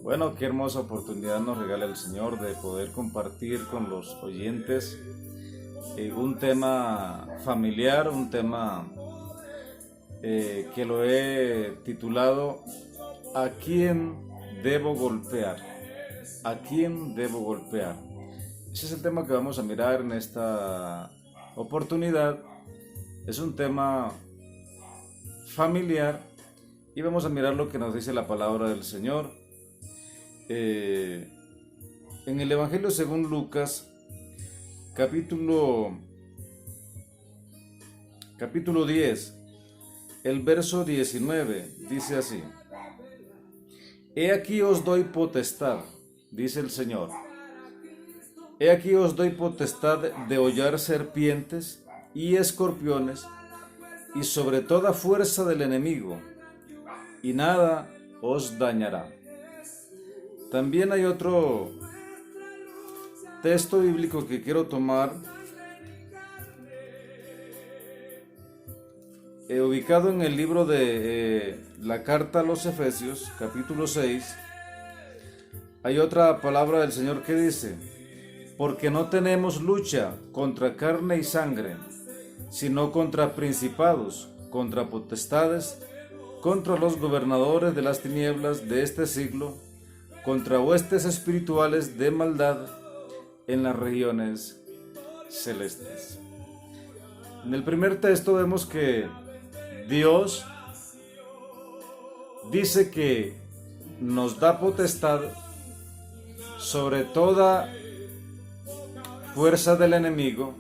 Bueno, qué hermosa oportunidad nos regala el Señor de poder compartir con los oyentes un tema familiar, un tema que lo he titulado ¿A quién debo golpear? ¿A quién debo golpear? Ese es el tema que vamos a mirar en esta oportunidad. Es un tema familiar y vamos a mirar lo que nos dice la palabra del Señor. En el Evangelio según Lucas, capítulo 10, el verso 19, dice así: He aquí os doy potestad, dice el Señor. He aquí os doy potestad de hollar serpientes y escorpiones y sobre toda fuerza del enemigo, y nada os dañará. También hay otro texto bíblico que quiero tomar, ubicado en el libro de la carta a los Efesios, capítulo 6. Hay otra palabra del Señor que dice: porque no tenemos lucha contra carne y sangre, sino contra principados, contra potestades, contra los gobernadores de las tinieblas de este siglo, contra huestes espirituales de maldad en las regiones celestes. En el primer texto vemos que Dios dice que nos da potestad sobre toda fuerza del enemigo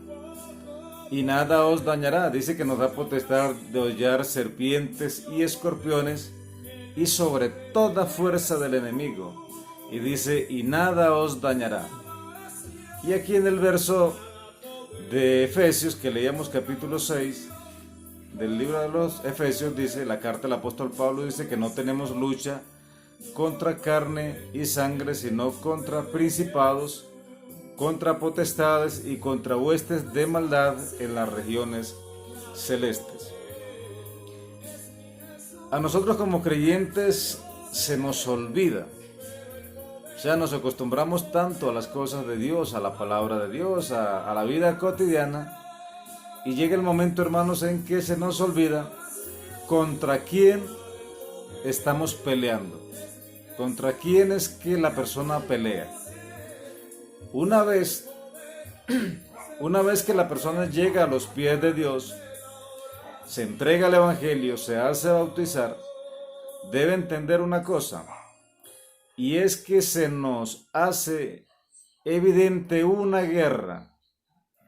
y nada os dañará. Dice que nos da potestad de hollar serpientes y escorpiones y sobre toda fuerza del enemigo. Y dice, y nada os dañará. Y aquí en el verso de Efesios, que leíamos capítulo 6, del libro de los Efesios, dice, la carta del apóstol Pablo dice que no tenemos lucha contra carne y sangre, sino contra principados, contra potestades y contra huestes de maldad en las regiones celestes. A nosotros como creyentes se nos olvida. O sea, nos acostumbramos tanto a las cosas de Dios, a la palabra de Dios, a la vida cotidiana, y llega el momento, hermanos, en que se nos olvida contra quién estamos peleando, contra quién es que la persona pelea. Una vez que la persona llega a los pies de Dios, se entrega al Evangelio, se hace bautizar, debe entender una cosa, y es que se nos hace evidente una guerra,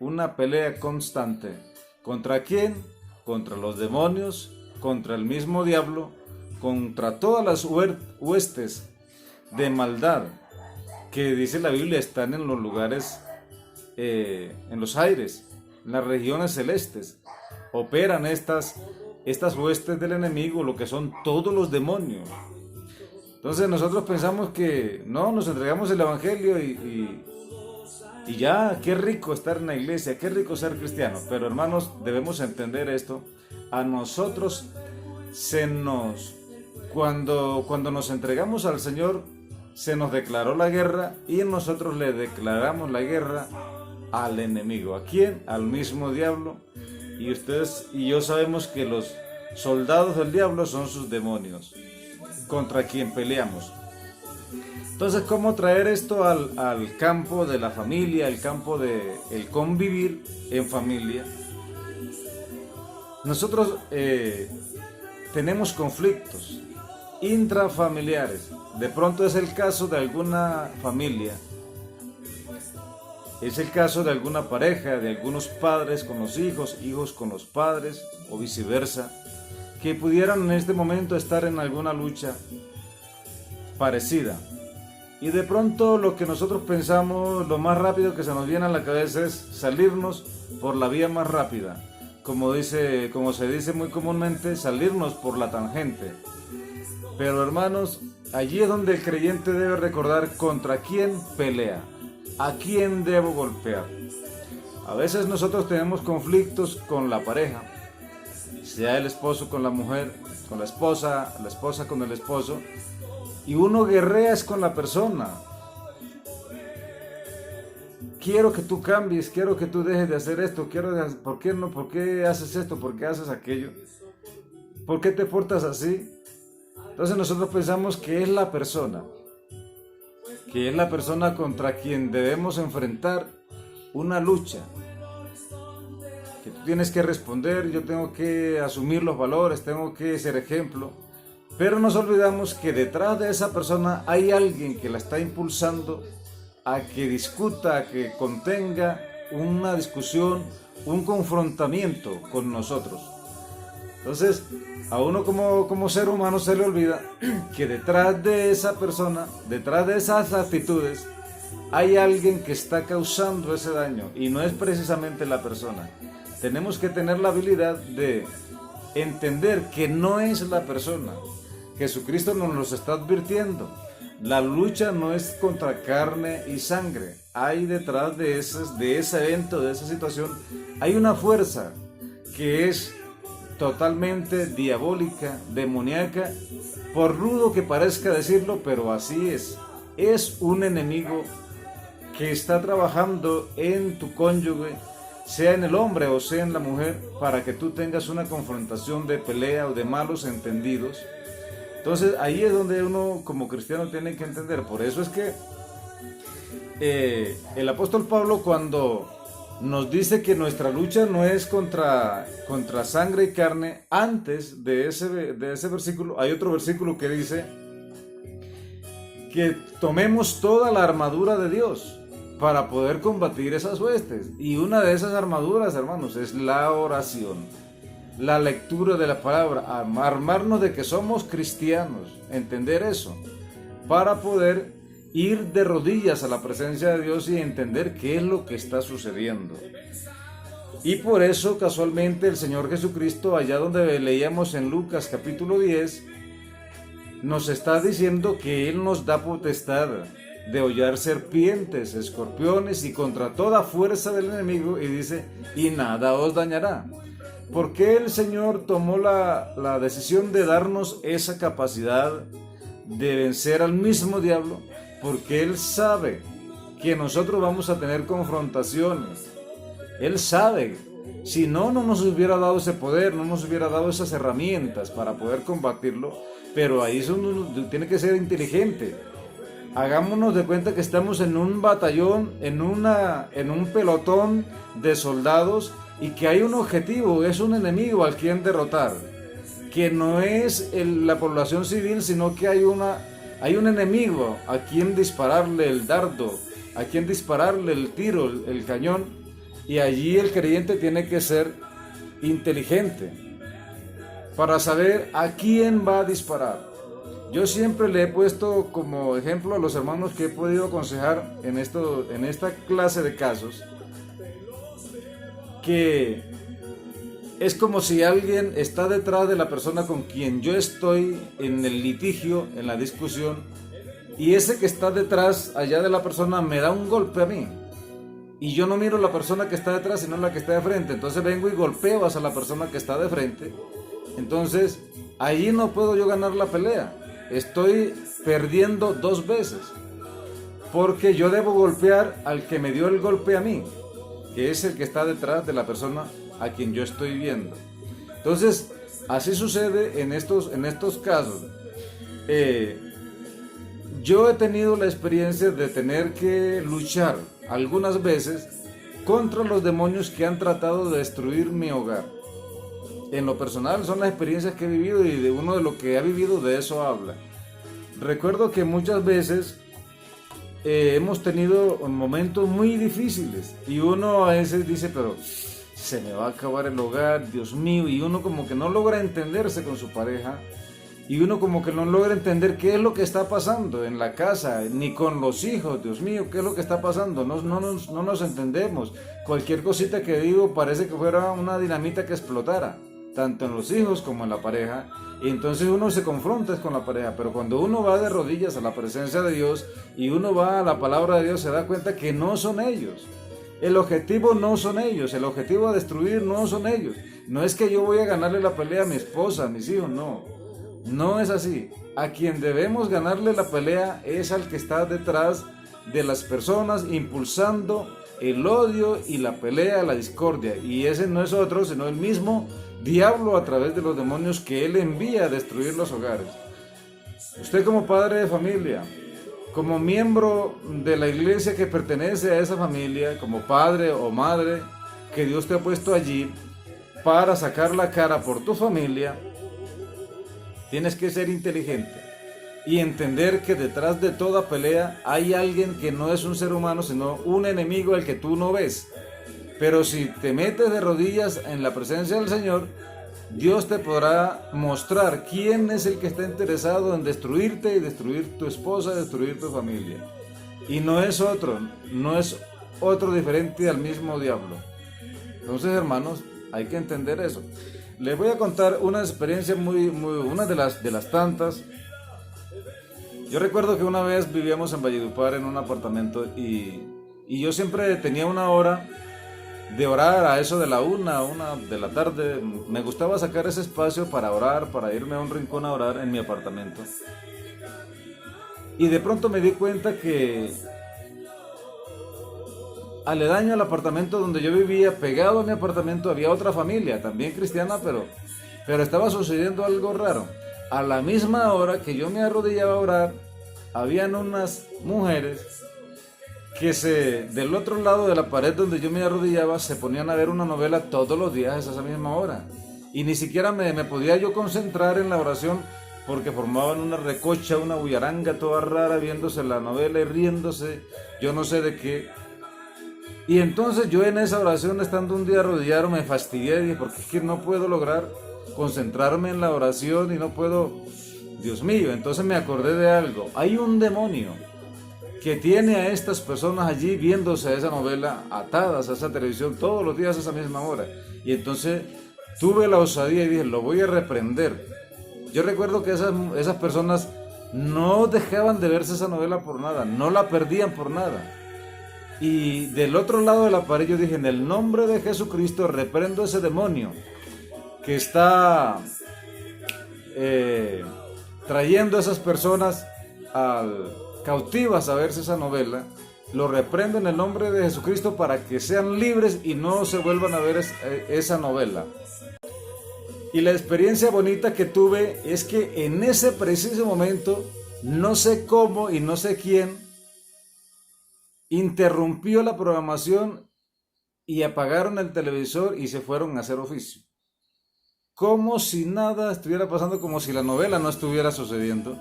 una pelea constante. ¿Contra quién? Contra los demonios, contra el mismo diablo, contra todas las huestes de maldad que dice la Biblia están en los lugares, en los aires, en las regiones celestes. Operan estas huestes del enemigo, lo que son todos los demonios. Entonces nosotros pensamos que no, nos entregamos el Evangelio y ya, qué rico estar en la iglesia, qué rico ser cristiano. Pero hermanos, debemos entender esto. A nosotros cuando nos entregamos al Señor, se nos declaró la guerra y nosotros le declaramos la guerra al enemigo. ¿A quién? Al mismo diablo. Y ustedes y yo sabemos que los soldados del diablo son sus demonios, contra quien peleamos. Entonces, ¿cómo traer esto al campo de la familia, al campo del convivir en familia? Nosotros tenemos conflictos intrafamiliares. De pronto es el caso de alguna familia, es el caso de alguna pareja, de algunos padres con los hijos, hijos con los padres o viceversa, que pudieran en este momento estar en alguna lucha parecida. Y de pronto lo que nosotros pensamos, lo más rápido que se nos viene a la cabeza es salirnos por la vía más rápida. Como se dice muy comúnmente, salirnos por la tangente. Pero hermanos, allí es donde el creyente debe recordar contra quién pelea, a quién debo golpear. A veces nosotros tenemos conflictos con la pareja, sea el esposo con la mujer, con la esposa con el esposo, y uno guerrea es con la persona. Quiero que tú cambies, quiero que tú dejes de hacer esto, ¿por qué no? ¿Por qué haces esto? ¿Por qué haces aquello? ¿Por qué te portas así? Entonces nosotros pensamos que es la persona contra quien debemos enfrentar una lucha, que tú tienes que responder, yo tengo que asumir los valores, tengo que ser ejemplo, pero nos olvidamos que detrás de esa persona hay alguien que la está impulsando a que discuta, a que contenga una discusión, un confrontamiento con nosotros. Entonces, a uno como ser humano se le olvida que detrás de esa persona, detrás de esas actitudes, hay alguien que está causando ese daño y no es precisamente la persona. Tenemos que tener la habilidad de entender que no es la persona. Jesucristo nos lo está advirtiendo. La lucha no es contra carne y sangre. Hay detrás de ese evento, de esa situación, hay una fuerza que es totalmente diabólica, demoníaca, por rudo que parezca decirlo, pero así es. Es un enemigo que está trabajando en tu cónyuge, sea en el hombre o sea en la mujer, para que tú tengas una confrontación de pelea o de malos entendidos. Entonces ahí es donde uno como cristiano tiene que entender. Por eso es que el apóstol Pablo, cuando nos dice que nuestra lucha no es contra sangre y carne, antes de ese versículo hay otro versículo que dice que tomemos toda la armadura de Dios para poder combatir esas huestes. Y una de esas armaduras, hermanos, es la oración, la lectura de la palabra, armarnos de que somos cristianos, entender eso, para poder ir de rodillas a la presencia de Dios y entender qué es lo que está sucediendo. Y por eso casualmente el Señor Jesucristo, allá donde leíamos en Lucas capítulo 10, nos está diciendo que Él nos da potestad de hollar serpientes, escorpiones y contra toda fuerza del enemigo, y dice, y nada os dañará. ¿Por qué el Señor tomó la decisión de darnos esa capacidad de vencer al mismo diablo? Porque Él sabe que nosotros vamos a tener confrontaciones. Él sabe, si no, no nos hubiera dado ese poder, no nos hubiera dado esas herramientas para poder combatirlo, pero ahí uno tiene que ser inteligente. Hagámonos de cuenta que estamos en un batallón, en un pelotón de soldados, y que hay un objetivo, es un enemigo al quien derrotar, que no es la población civil, sino que hay un enemigo a quien dispararle el dardo, a quien dispararle el tiro, el cañón, y allí el creyente tiene que ser inteligente para saber a quién va a disparar. Yo siempre le he puesto como ejemplo a los hermanos que he podido aconsejar en esta clase de casos, que es como si alguien está detrás de la persona con quien yo estoy en el litigio, en la discusión, y ese que está detrás allá de la persona me da un golpe a mí, y yo no miro la persona que está detrás sino la que está de frente. Entonces vengo y golpeo hacia la persona que está de frente. Entonces allí no puedo yo ganar la pelea, estoy perdiendo dos veces, porque yo debo golpear al que me dio el golpe a mí, que es el que está detrás de la persona a quien yo estoy viendo. Entonces, así sucede en estos casos. Yo he tenido la experiencia de tener que luchar algunas veces contra los demonios que han tratado de destruir mi hogar. En lo personal son las experiencias que he vivido, y de uno de lo que ha vivido de eso habla. Recuerdo que muchas veces hemos tenido momentos muy difíciles y uno a veces dice, pero se me va a acabar el hogar, Dios mío, y uno como que no logra entenderse con su pareja, y uno como que no logra entender qué es lo que está pasando en la casa, ni con los hijos. Dios mío, qué es lo que está pasando, no nos entendemos. Cualquier cosita que digo parece que fuera una dinamita que explotara, tanto en los hijos como en la pareja. Y entonces uno se confronta con la pareja, pero cuando uno va de rodillas a la presencia de Dios y uno va a la palabra de Dios, se da cuenta que no son ellos. El objetivo no son ellos, el objetivo a destruir no son ellos. No es que yo voy a ganarle la pelea a mi esposa, a mis hijos, no. No es así. A quien debemos ganarle la pelea es al que está detrás de las personas impulsando el odio y la pelea, la discordia. Y ese no es otro, sino el mismo diablo a través de los demonios que él envía a destruir los hogares. Usted como padre de familia, como miembro de la iglesia que pertenece a esa familia, como padre o madre que Dios te ha puesto allí para sacar la cara por tu familia, tienes que ser inteligente y entender que detrás de toda pelea hay alguien que no es un ser humano, sino un enemigo al que tú no ves. Pero si te metes de rodillas en la presencia del Señor, Dios te podrá mostrar quién es el que está interesado en destruirte y destruir tu esposa, destruir tu familia. Y no es otro diferente al mismo diablo. Entonces, hermanos, hay que entender eso. Les voy a contar una experiencia una de las tantas. Yo recuerdo que una vez vivíamos en Valledupar en un apartamento y yo siempre tenía una hora de orar a eso de la una de la tarde. Me gustaba sacar ese espacio para orar, para irme a un rincón a orar en mi apartamento. Y de pronto me di cuenta que aledaño al apartamento donde yo vivía, pegado a mi apartamento, había otra familia, también cristiana, pero estaba sucediendo algo raro. A la misma hora que yo me arrodillaba a orar, habían unas mujeres que del otro lado de la pared donde yo me arrodillaba, se ponían a ver una novela todos los días a esa misma hora. Y ni siquiera me podía yo concentrar en la oración porque formaban una recocha, una bullaranga toda rara, viéndose la novela y riéndose, yo no sé de qué. Y entonces yo en esa oración, estando un día arrodillado, me fastidié y dije, porque es que no puedo lograr concentrarme en la oración y no puedo, Dios mío. Entonces me acordé de algo. Hay un demonio que tiene a estas personas allí viéndose esa novela, atadas a esa televisión todos los días a esa misma hora. Y entonces tuve la osadía y dije, lo voy a reprender. Yo recuerdo que esas personas no dejaban de verse esa novela por nada, no la perdían por nada. Y del otro lado de la pared yo dije, en el nombre de Jesucristo reprendo ese demonio que está trayendo a esas personas cautivas a verse esa novela. Lo reprendo en el nombre de Jesucristo para que sean libres y no se vuelvan a ver esa novela. Y la experiencia bonita que tuve es que en ese preciso momento, no sé cómo y no sé quién, interrumpió la programación y apagaron el televisor y se fueron a hacer oficio. Como si nada estuviera pasando, como si la novela no estuviera sucediendo.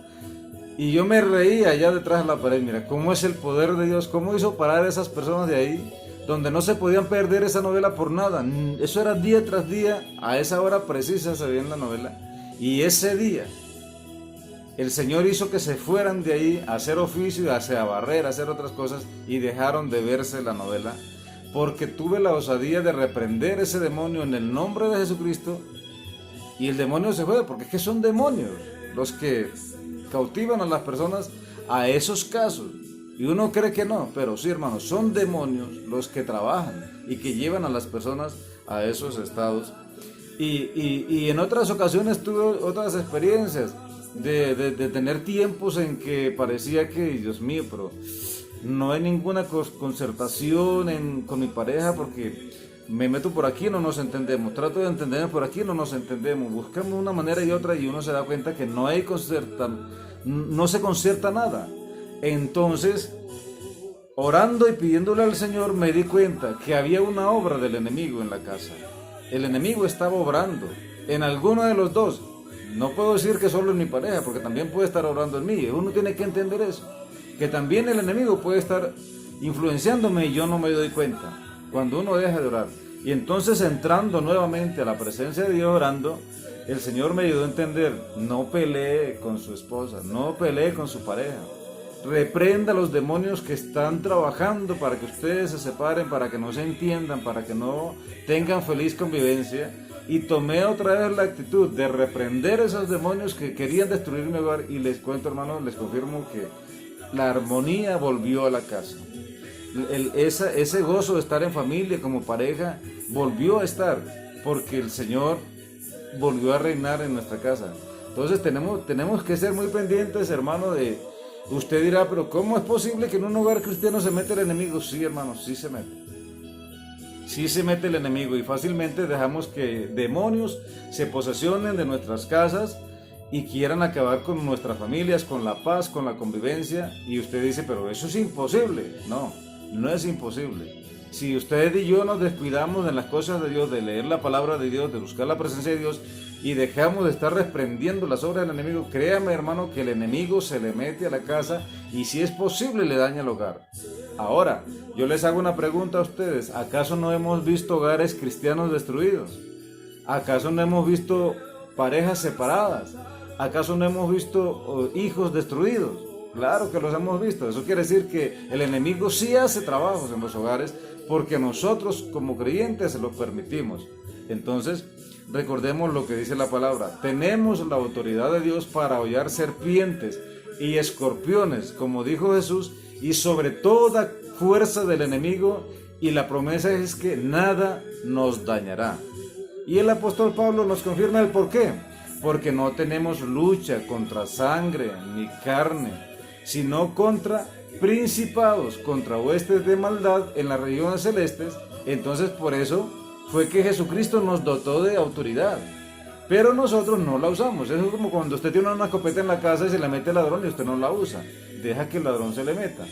Y yo me reía allá detrás de la pared. Mira, cómo es el poder de Dios, cómo hizo parar a esas personas de ahí, donde no se podían perder esa novela por nada. Eso era día tras día, a esa hora precisa se veía en la novela. Y ese día el Señor hizo que se fueran de ahí a hacer oficio, a barrer, a hacer otras cosas, y dejaron de verse la novela, porque tuve la osadía de reprender ese demonio en el nombre de Jesucristo, y el demonio se fue, porque es que son demonios los que cautivan a las personas a esos casos. Y uno cree que no, pero sí, hermanos, son demonios los que trabajan y que llevan a las personas a esos estados. Y en otras ocasiones tuve otras experiencias de tener tiempos en que parecía que, Dios mío, pero no hay ninguna concertación con mi pareja, porque me meto por aquí y no nos entendemos, trato de entenderme por aquí y no nos entendemos, buscamos una manera y otra y uno se da cuenta que no se concierta nada. Entonces, orando y pidiéndole al Señor, me di cuenta que había una obra del enemigo en la casa. El enemigo estaba obrando en alguno de los dos. No puedo decir que solo en mi pareja, porque también puede estar obrando en mí. Uno tiene que entender eso, que también el enemigo puede estar influenciándome y yo no me doy cuenta cuando uno deja de orar. Y entonces, entrando nuevamente a la presencia de Dios orando, el Señor me ayudó a entender: no pelee con su esposa, no pelee con su pareja. Reprenda a los demonios que están trabajando para que ustedes se separen, para que no se entiendan, para que no tengan feliz convivencia. Y tomé otra vez la actitud de reprender a esos demonios que querían destruir mi hogar. Y les cuento, hermanos, les confirmo que la armonía volvió a la casa. Ese gozo de estar en familia como pareja volvió a estar, porque el Señor volvió a reinar en nuestra casa. Entonces tenemos que ser muy pendientes, hermano, de... Usted dirá, pero ¿cómo es posible que en un hogar cristiano se mete el enemigo? Sí, hermano, sí se mete. Sí se mete el enemigo y fácilmente dejamos que demonios se posesionen de nuestras casas y quieran acabar con nuestras familias, con la paz, con la convivencia. Y usted dice, pero eso es imposible. No, no es imposible. Si usted y yo nos descuidamos de las cosas de Dios, de leer la palabra de Dios, de buscar la presencia de Dios y dejamos de estar reprendiendo las obras del enemigo, créame, hermano, que el enemigo se le mete a la casa y si es posible le daña el hogar. Ahora, yo les hago una pregunta a ustedes. ¿Acaso no hemos visto hogares cristianos destruidos? ¿Acaso no hemos visto parejas separadas? ¿Acaso no hemos visto hijos destruidos? Claro que los hemos visto. Eso quiere decir que el enemigo sí hace trabajos en los hogares porque nosotros como creyentes se los permitimos. Entonces, recordemos lo que dice la palabra. Tenemos la autoridad de Dios para hollar serpientes y escorpiones, como dijo Jesús, y sobre toda fuerza del enemigo, y la promesa es que nada nos dañará. Y el apóstol Pablo nos confirma el por qué. Porque no tenemos lucha contra sangre ni carne, sino contra principados, contra huestes de maldad en las regiones celestes. Entonces por eso fue que Jesucristo nos dotó de autoridad. Pero nosotros no la usamos. Eso es como cuando usted tiene una escopeta en la casa y se le mete el ladrón y usted no la usa. Deja que el ladrón se le meta.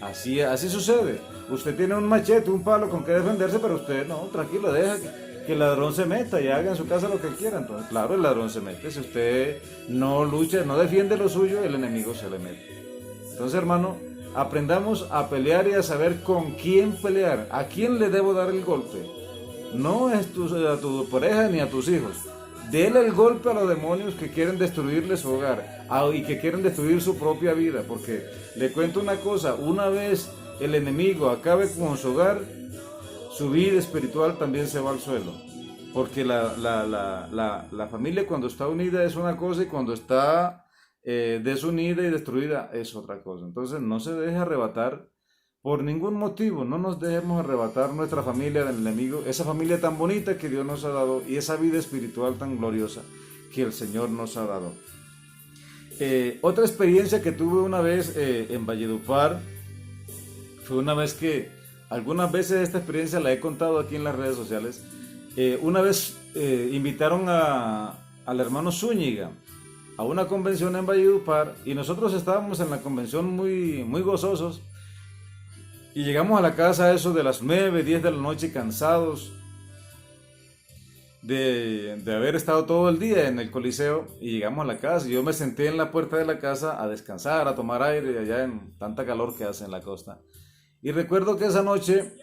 Así sucede. Usted tiene un machete, un palo con que defenderse, pero usted no, tranquilo, deja que el ladrón se meta y haga en su casa lo que quiera. Entonces, claro, el ladrón se mete. Si usted no lucha, no defiende lo suyo, el enemigo se le mete. Entonces, hermano, aprendamos a pelear y a saber con quién pelear. ¿A quién le debo dar el golpe? No es a tu pareja ni a tus hijos. Dele el golpe a los demonios que quieren destruirle su hogar y que quieren destruir su propia vida. Porque le cuento una cosa, una vez el enemigo acabe con su hogar, su vida espiritual también se va al suelo. Porque la familia cuando está unida es una cosa y cuando está desunida y destruida es otra cosa. Entonces no se deje arrebatar por ningún motivo, no nos dejemos arrebatar nuestra familia del enemigo, esa familia tan bonita que Dios nos ha dado y esa vida espiritual tan gloriosa que el Señor nos ha dado. Otra experiencia que tuve una vez en Valledupar fue una vez que, algunas veces esta experiencia la he contado aquí en las redes sociales. Una vez invitaron al hermano Zúñiga a una convención en Valledupar y nosotros estábamos en la convención muy, muy gozosos. Y llegamos a la casa a eso de las 9, 10 de la noche cansados de haber estado todo el día en el Coliseo y llegamos a la casa y yo me senté en la puerta de la casa a descansar, a tomar aire allá en tanta calor que hace en la costa. Y recuerdo que esa noche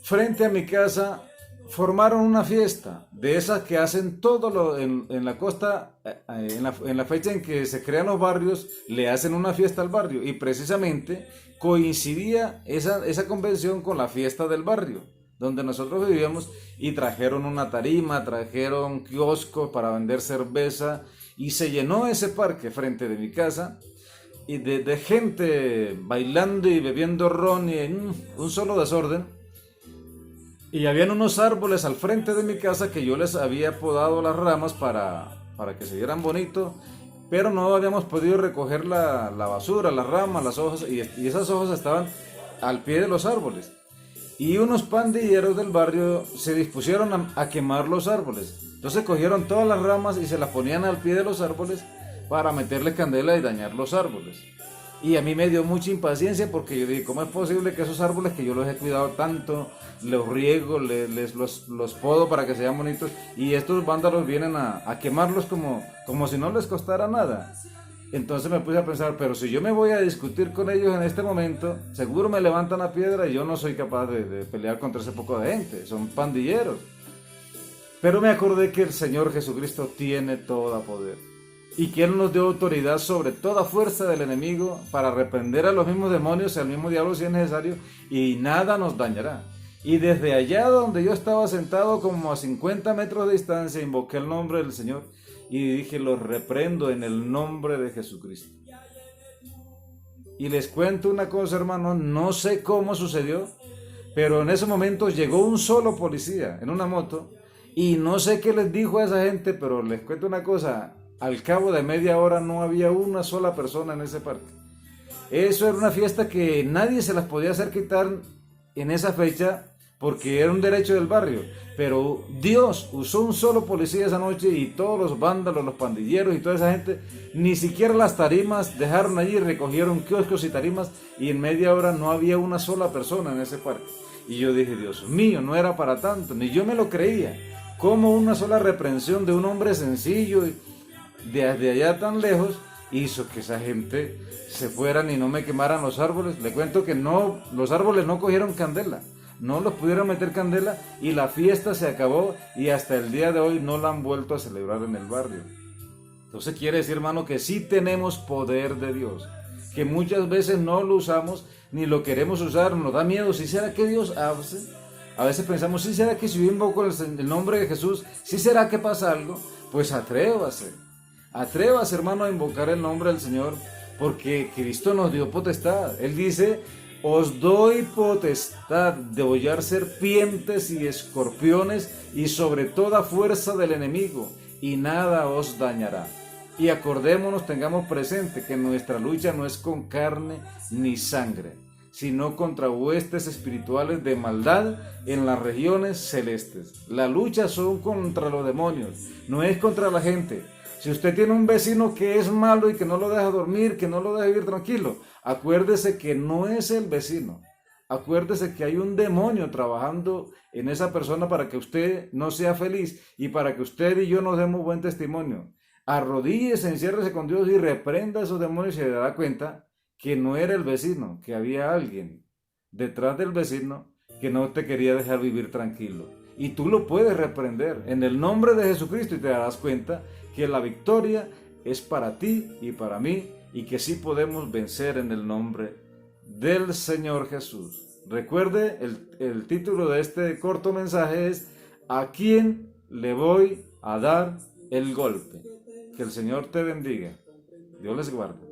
frente a mi casa formaron una fiesta de esas que hacen todo en la costa, en la fecha en que se crean los barrios, le hacen una fiesta al barrio y precisamente coincidía esa convención con la fiesta del barrio donde nosotros vivíamos y trajeron una tarima, trajeron kioscos para vender cerveza y se llenó ese parque frente de mi casa y de gente bailando y bebiendo ron y en un solo desorden. Y habían unos árboles al frente de mi casa que yo les había podado las ramas para que se vieran bonito, pero no habíamos podido recoger la basura, las ramas, las hojas, y esas hojas estaban al pie de los árboles. Y unos pandilleros del barrio se dispusieron a quemar los árboles. Entonces cogieron todas las ramas y se las ponían al pie de los árboles para meterle candela y dañar los árboles. Y a mí me dio mucha impaciencia porque yo dije, ¿cómo es posible que esos árboles que yo los he cuidado tanto, los riego, los podo para que sean bonitos, y estos vándalos vienen a quemarlos como si no les costara nada? Entonces me puse a pensar, pero si yo me voy a discutir con ellos en este momento, seguro me levantan la piedra y yo no soy capaz de pelear contra ese poco de gente, son pandilleros. Pero me acordé que el Señor Jesucristo tiene todo poder y que Él nos dio autoridad sobre toda fuerza del enemigo para reprender a los mismos demonios y al mismo diablo si es necesario, y nada nos dañará. Y desde allá donde yo estaba sentado, como a 50 metros de distancia, invoqué el nombre del Señor y dije, los reprendo en el nombre de Jesucristo. Y les cuento una cosa, hermano, no sé cómo sucedió, pero en ese momento llegó un solo policía en una moto y no sé qué les dijo a esa gente, pero les cuento una cosa, Al cabo de media hora no había una sola persona en ese parque. Eso era una fiesta que nadie se las podía hacer quitar en esa fecha porque era un derecho del barrio. Pero Dios usó un solo policía esa noche y todos los vándalos, los pandilleros y toda esa gente, ni siquiera las tarimas dejaron allí, recogieron kioscos y tarimas y en media hora no había una sola persona en ese parque. Y yo dije, Dios mío, no era para tanto, ni yo me lo creía. ¿Cómo una sola reprensión de un hombre sencillo desde allá tan lejos hizo que esa gente se fueran y no me quemaran los árboles? Le cuento que no, los árboles no cogieron candela, no los pudieron meter candela y la fiesta se acabó y hasta el día de hoy no la han vuelto a celebrar en el barrio. Entonces quiere decir, hermano, que sí tenemos poder de Dios, que muchas veces no lo usamos ni lo queremos usar, nos da miedo. ¿Sí será que Dios hace? A veces pensamos, ¿sí será que si yo invoco el nombre de Jesús, sí será que pasa algo? Pues atrévase, atrévase, hermano, a invocar el nombre del Señor, porque Cristo nos dio potestad. Él dice, os doy potestad de hollar serpientes y escorpiones y sobre toda fuerza del enemigo, y nada os dañará. Y acordémonos, tengamos presente que nuestra lucha no es con carne ni sangre, sino contra huestes espirituales de maldad en las regiones celestes. La lucha son contra los demonios, no es contra la gente. Si usted tiene un vecino que es malo y que no lo deja dormir, que no lo deja vivir tranquilo, acuérdese que no es el vecino. Acuérdese que hay un demonio trabajando en esa persona para que usted no sea feliz y para que usted y yo nos demos buen testimonio. Arrodíllese, enciérrese con Dios y reprenda a esos demonios y se dará cuenta que no era el vecino, que había alguien detrás del vecino que no te quería dejar vivir tranquilo. Y tú lo puedes reprender en el nombre de Jesucristo y te darás cuenta que la victoria es para ti y para mí y que sí podemos vencer en el nombre del Señor Jesús. Recuerde, el título de este corto mensaje es ¿a quién le voy a dar el golpe? Que el Señor te bendiga. Dios les guarde.